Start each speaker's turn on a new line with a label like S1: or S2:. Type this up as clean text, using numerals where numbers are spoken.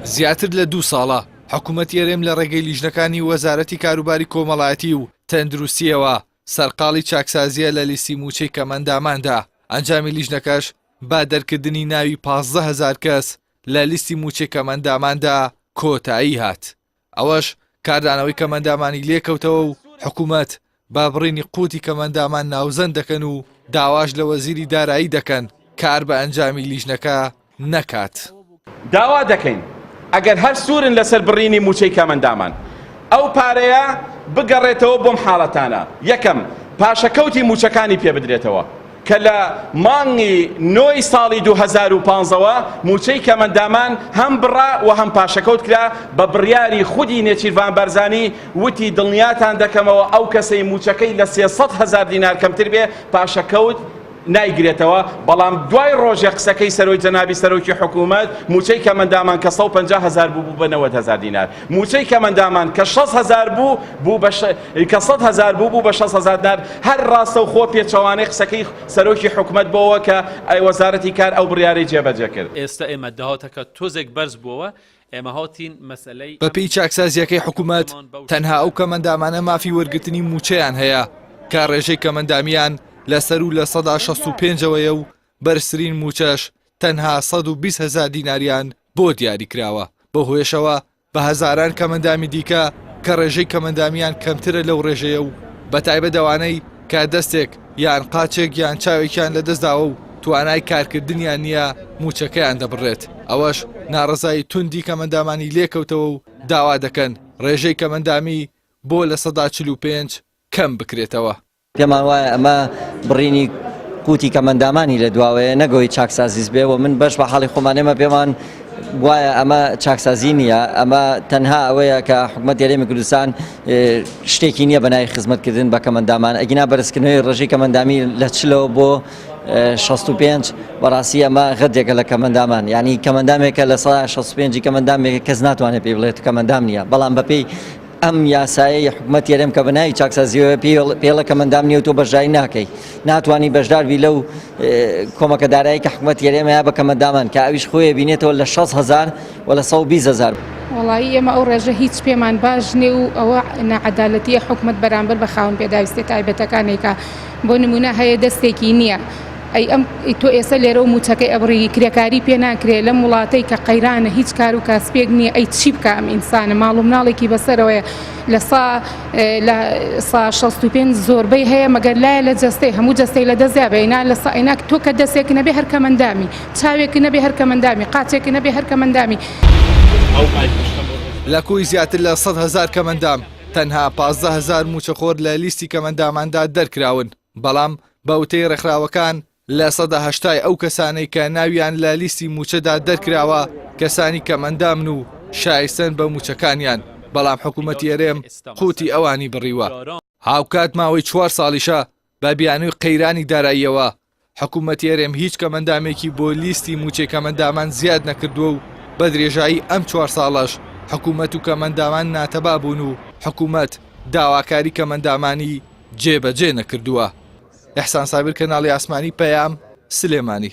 S1: زیاتر لە 2 ساڵە حکوومەت یێرێم لە ڕێگەی لیژنەکانی وەزارەتی کاروباری کۆمەڵایەتی و تەندروستیەوە سەرقاڵی چاکسازیە لە لیستی موچەی کەمەنداماندا. ئەنجامی لیژنەکەش با دەرکردنی ناوی 15,000 کەس لە لیستی موچەی کەمەنداماندا کۆتایی هات. ئەوەش کاردانەوەی کەمەندامانی لێکەوتەوە و حکوومەت با بڕینی قوتی کەمەندامان ناوزەند دەکەن و داواش لە وەزیری دارایی دەکەن کار بە ئەنجامی لیژنەکە نەکات.
S2: داوا دەکەین ئەگەر هەر سوورن لەسەر بڕینی موچەی کەمەندامان ئەو پارەیە بگەڕێتەوە بۆم حاڵەتانە. یەکەم پاشەکەوتی موچەکانی پێ بدرێتەوە کە لە مانگی 9 ساڵی 2015ەوە موچەی کەمەندامان هەم بڕا و هەم پاشەکەوت کرا بە بڕیاری خودی نێچیروان بەرزانی وتی دڵنیاتان دەکەمەوە ئەو کەسەی موچەکەی لە 300,000 دینار کەمتر بێ پاشەکەوت نایگرێتەوە. بەڵام دوای ڕۆژێ قسەکەی سەرۆی جەنابی سەرۆکی حکوومەت موچەی کەمەندامان کە 150,000 بوو بە 90,000 دینار، موچەی کەمەندامان کە 6,000 بوو کە 100,000 بوو بە 6,000 دینار. هەر ڕاستە و خۆ پێچەوانەی قسەکەی سەرۆکی حکوومەت بۆەوە کە وەزارەتی کار ئەو بڕیارەی جێبەجێ کرد.
S3: ئێستا ئێمە داهاتەکە تۆزێک بەرز بووەوە ئێمە هاتین مەسەلەی
S1: بەپێی چاکسازیەکەی حکوومەت تەنها ئەو کەمەندامانە مافی وەرگرتنی موچەیان هەیە کە ڕێژەی کەمەندامیان لەسەر و لە 165ەوەیە و بەرزترین موچەش تەنها 120,000 دیناریان بۆ دیاری کراوە. بە هۆیشەوە بە هەزاران کەمەندامی دیکە کە ڕێژەی کەمەندامیان کەمترە لەو ڕێژەیە و بەتایبەت دەوانەی کە دەستێک یان قاچێک یان چاوێکیان لەدەستداوە و توانای کارکردنیان نییە موچەکەیان دەبڕێت. ئەوەش ناڕزایی توندی کەمەندامانی لێکەوتەوە و داوا دەکەن ڕێژەی کەمەندامی بۆ لە 145 کەم بکرێتەوە.
S4: پێمان وایە ئەمە بڕینی قوتی کەمەندامانی لە دواوەیە نەگەوەی چاکسازیز بێ و من بەش بە حاڵی خۆمانێمە پێمان وایە ئەمە چاکسازی نییە، ئەمە تەنها ئەوەیە کە حکوومەت یاریێمی کوردستان شتێکی نییە بەنای خزمەتکردن بە کەمەندامان. ئەگینا بەرزکردنەوەی ڕێژەی کەمەندامی لە 40 بۆ 65 بەڕاستی ئەمە غەدێکە لە کەمەندامان، یعنی کەمەندامێکە لە 165 کەمەندامێکە کەس ناتوانێت پێ بڵێت کەمەندام نییە. بەڵام بەپێی ئەم یاسایە حکوومەت یێرێم کە بەناوی چاکسازیەوە پێڵە کەمەندام نیە و تۆ بەشداری ناکەی، ناتوانانی بەشداربی لەو کۆمەکەدارایی کە حکوومەت یێرێمەیە بە کەمەندامان کە ئەویش خۆی بینێتەوە لە 60,000 و لە 120,000.
S5: وڵایی ئێمە ئەو ڕێژە هیچ پێمان باش نیە و ئەوە نەعەدالەتیە حکوومەت بەرامبەر بە خاوەن پێداویستی تایبەتەکانێکە. بۆ نمونە هەیە دەستێکی نییە ئەی ئەم تۆ ئێستا لێرە و موچەکەی ئەبڕی کرێکاری پێ ناکرێت لەم وڵاتەی کە قەیرانە هیچ کار و کاسپێک نییە ئەی چی بکە ئەم ئینسانە ماڵ و مناڵێکی بەسەرەوەیە لە 65 زۆربەی هەیە مەگەر لایە لە جەستەی هەموو جەستەی لە دەستیا بێنا لە ئەینا تۆ کە دەستێک نەبێ هەر کەمەندامی، چاوێک نەبێ هەر کەمەندامی، قاچێک نەبێ هەر کەمەندامی.
S1: لە کوی زیاتر لە 100,000 کەمەندام تەنها 15,000 موچەخۆر لە لیستی کەمەنداماندا دەرکراون. بەڵام بەوتەی ڕێکخراوەکان لە 180 ئەو کەسانەی کە ناویان لە لیستی موچەدا دەرکراوە کەسانی کەمەندامن و شایستن بە موچەکانیان. بەڵام حکوومەت یێرێم قوتی ئەوانی بڕیوە. هاوکات ماوەی 4 ساڵیشە بە بیانووی قەیرانی داراییەوە حکوومەت یێرێم هیچ کەمەندامێکی بۆ لیستی موچەی کەمەندامان زیاد نەکردووە و بە درێژایی ئەم 4 ساڵەش حکوومەت و کەمەندامان ناتەبا بوون و حکوومەت داواکاری کەمەندامانی جێبەجێ نەکردووە. ئەحسان سابر، کەناڵی ئاسمانی، پەیام، سلێمانی.